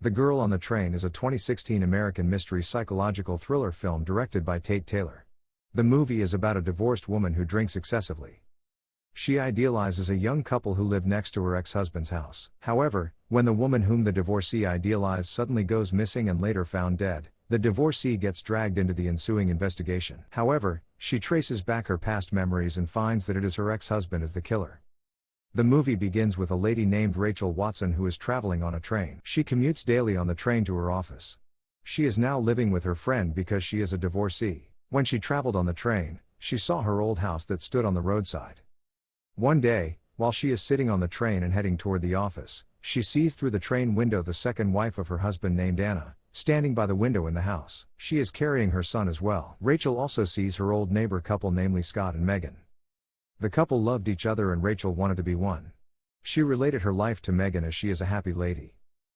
The Girl on the Train is a 2016 American mystery psychological thriller film directed by Tate Taylor. The movie is about a divorced woman who drinks excessively. She idealizes a young couple who live next to her ex-husband's house. However, when the woman whom the divorcee idealized suddenly goes missing and later found dead, the divorcee gets dragged into the ensuing investigation. However, she traces back her past memories and finds that it is her ex-husband as the killer. The movie begins with a lady named Rachel Watson who is traveling on a train. She commutes daily on the train to her office. She is now living with her friend because she is a divorcee. When she traveled on the train, she saw her old house that stood on the roadside. One day, while she is sitting on the train and heading toward the office, she sees through the train window the second wife of her husband named Anna, standing by the window in the house. She is carrying her son as well. Rachel also sees her old neighbor couple namely Scott and Megan. The couple loved each other and Rachel wanted to be one. She related her life to Megan as she is a happy lady.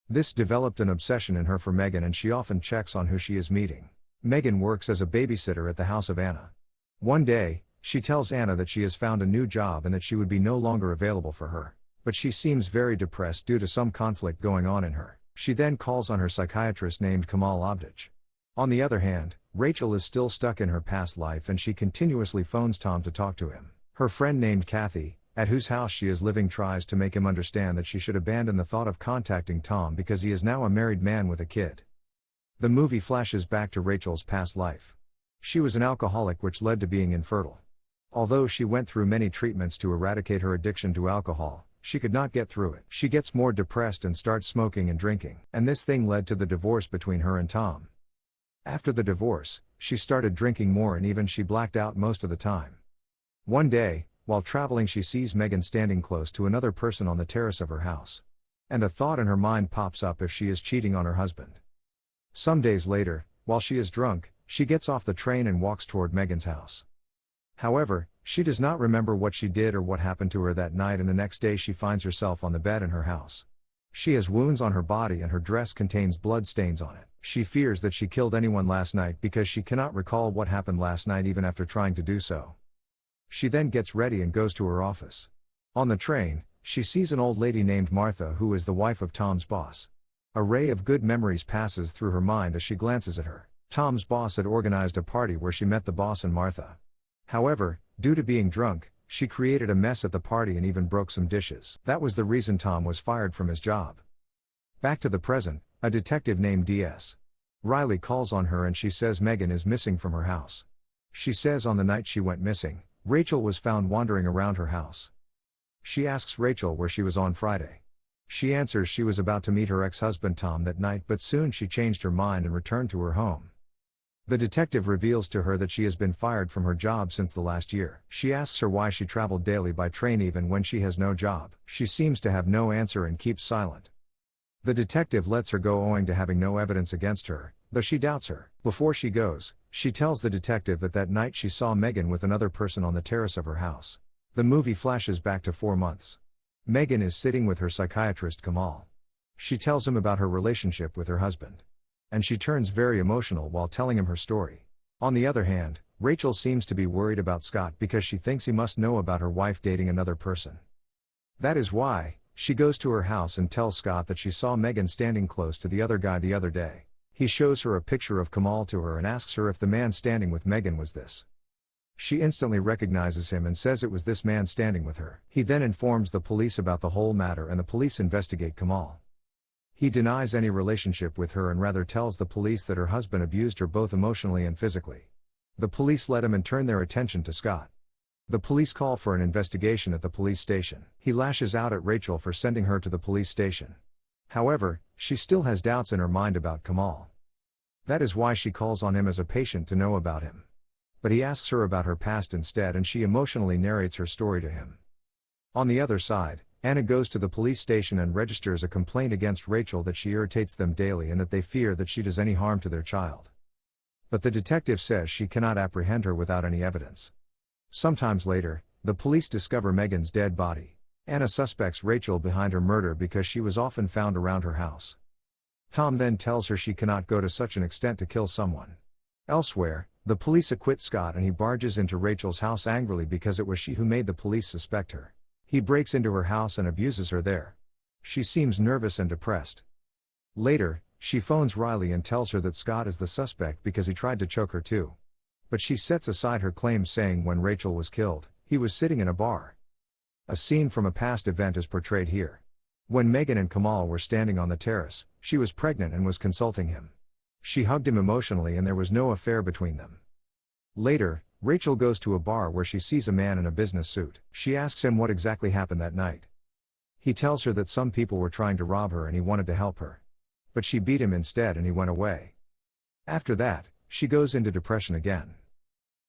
This developed an obsession in her for Megan and she often checks on who she is meeting. Megan works as a babysitter at the house of Anna. One day, she tells Anna that she has found a new job and that she would be no longer available for her. But she seems very depressed due to some conflict going on in her. She then calls on her psychiatrist named Kamal Abdij. On the other hand, Rachel is still stuck in her past life and she continuously phones Tom to talk to him. Her friend named Kathy, at whose house she is living, tries to make him understand that she should abandon the thought of contacting Tom because he is now a married man with a kid. The movie flashes back to Rachel's past life. She was an alcoholic which led to being infertile. Although she went through many treatments to eradicate her addiction to alcohol, she could not get through it. She gets more depressed and starts smoking and drinking, and this thing led to the divorce between her and Tom. After the divorce, she started drinking more and even she blacked out most of the time. One day, while traveling, she sees Megan standing close to another person on the terrace of her house. And a thought in her mind pops up if she is cheating on her husband. Some days later, while she is drunk, she gets off the train and walks toward Megan's house. However, she does not remember what she did or what happened to her that night, and the next day she finds herself on the bed in her house. She has wounds on her body and her dress contains blood stains on it. She fears that she killed anyone last night because she cannot recall what happened last night even after trying to do so. She then gets ready and goes to her office. On the train, she sees an old lady named Martha who is the wife of Tom's boss. A ray of good memories passes through her mind as she glances at her. Tom's boss had organized a party where she met the boss and Martha. However, due to being drunk, she created a mess at the party and even broke some dishes. That was the reason Tom was fired from his job. Back to the present, a detective named D.S. Riley calls on her and she says Megan is missing from her house. She says on the night she went missing, Rachel was found wandering around her house. She asks Rachel where she was on Friday. She answers she was about to meet her ex-husband Tom that night, but soon she changed her mind and returned to her home. The detective reveals to her that she has been fired from her job since the last year. She asks her why she traveled daily by train even when she has no job. She seems to have no answer and keeps silent. The detective lets her go owing to having no evidence against her, though she doubts her. Before she goes, she tells the detective that night she saw Megan with another person on the terrace of her house. The movie flashes back to 4 months. Megan is sitting with her psychiatrist Kamal. She tells him about her relationship with her husband. And she turns very emotional while telling him her story. On the other hand, Rachel seems to be worried about Scott because she thinks he must know about her wife dating another person. That is why, she goes to her house and tells Scott that she saw Megan standing close to the other guy the other day. He shows her a picture of Kamal to her and asks her if the man standing with Megan was this. She instantly recognizes him and says it was this man standing with her. He then informs the police about the whole matter and the police investigate Kamal. He denies any relationship with her and rather tells the police that her husband abused her both emotionally and physically. The police let him and turn their attention to Scott. The police call for an investigation at the police station. He lashes out at Rachel for sending her to the police station. However, she still has doubts in her mind about Kamal. That is why she calls on him as a patient to know about him. But he asks her about her past instead and she emotionally narrates her story to him. On the other side, Anna goes to the police station and registers a complaint against Rachel that she irritates them daily and that they fear that she does any harm to their child. But the detective says she cannot apprehend her without any evidence. Sometimes later, the police discover Megan's dead body. Anna suspects Rachel behind her murder because she was often found around her house. Tom then tells her she cannot go to such an extent to kill someone. Elsewhere, the police acquit Scott and he barges into Rachel's house angrily because it was she who made the police suspect her. He breaks into her house and abuses her there. She seems nervous and depressed. Later, she phones Riley and tells her that Scott is the suspect because he tried to choke her too. But she sets aside her claims, saying when Rachel was killed, he was sitting in a bar. A scene from a past event is portrayed here. When Megan and Kamal were standing on the terrace, she was pregnant and was consulting him. She hugged him emotionally and there was no affair between them. Later, Rachel goes to a bar where she sees a man in a business suit. She asks him what exactly happened that night. He tells her that some people were trying to rob her and he wanted to help her. But she beat him instead and he went away. After that, she goes into depression again.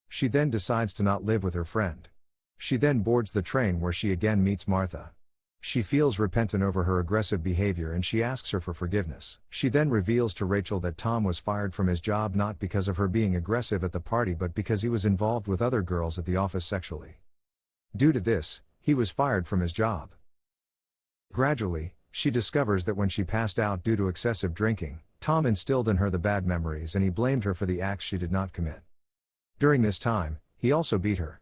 She then decides to not live with her friend. She then boards the train where she again meets Martha. She feels repentant over her aggressive behavior and she asks her for forgiveness. She then reveals to Rachel that Tom was fired from his job not because of her being aggressive at the party but because he was involved with other girls at the office sexually. Due to this, he was fired from his job. Gradually, she discovers that when she passed out due to excessive drinking, Tom instilled in her the bad memories and he blamed her for the acts she did not commit. During this time, he also beat her.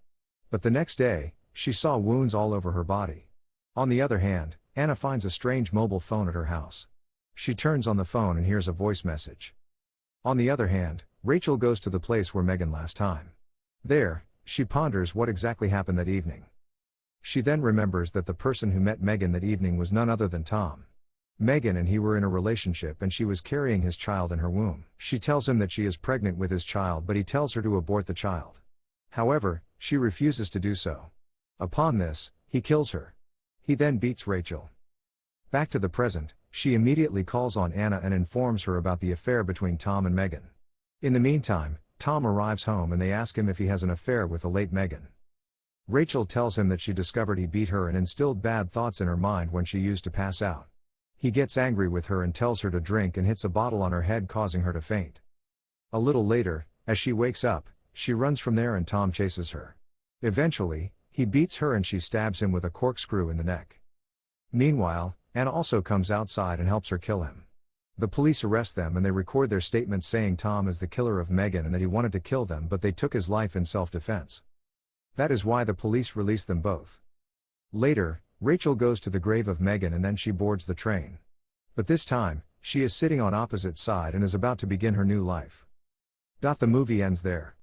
But the next day, she saw wounds all over her body. On the other hand, Anna finds a strange mobile phone at her house. She turns on the phone and hears a voice message. On the other hand, Rachel goes to the place where Megan last time. There, she ponders what exactly happened that evening. She then remembers that the person who met Megan that evening was none other than Tom. Megan and he were in a relationship and she was carrying his child in her womb. She tells him that she is pregnant with his child but he tells her to abort the child. However, she refuses to do so. Upon this, he kills her. He then beats Rachel. Back to the present, she immediately calls on Anna and informs her about the affair between Tom and Megan. In the meantime, Tom arrives home and they ask him if he has an affair with the late Megan. Rachel tells him that she discovered he beat her and instilled bad thoughts in her mind when she used to pass out. He gets angry with her and tells her to drink and hits a bottle on her head causing her to faint. A little later, as she wakes up, she runs from there and Tom chases her. Eventually, he beats her and she stabs him with a corkscrew in the neck. Meanwhile, Anna also comes outside and helps her kill him. The police arrest them and they record their statements saying Tom is the killer of Megan and that he wanted to kill them but they took his life in self-defense. That is why the police release them both. Later, Rachel goes to the grave of Megan and then she boards the train. But this time, she is sitting on opposite side and is about to begin her new life. The movie ends there.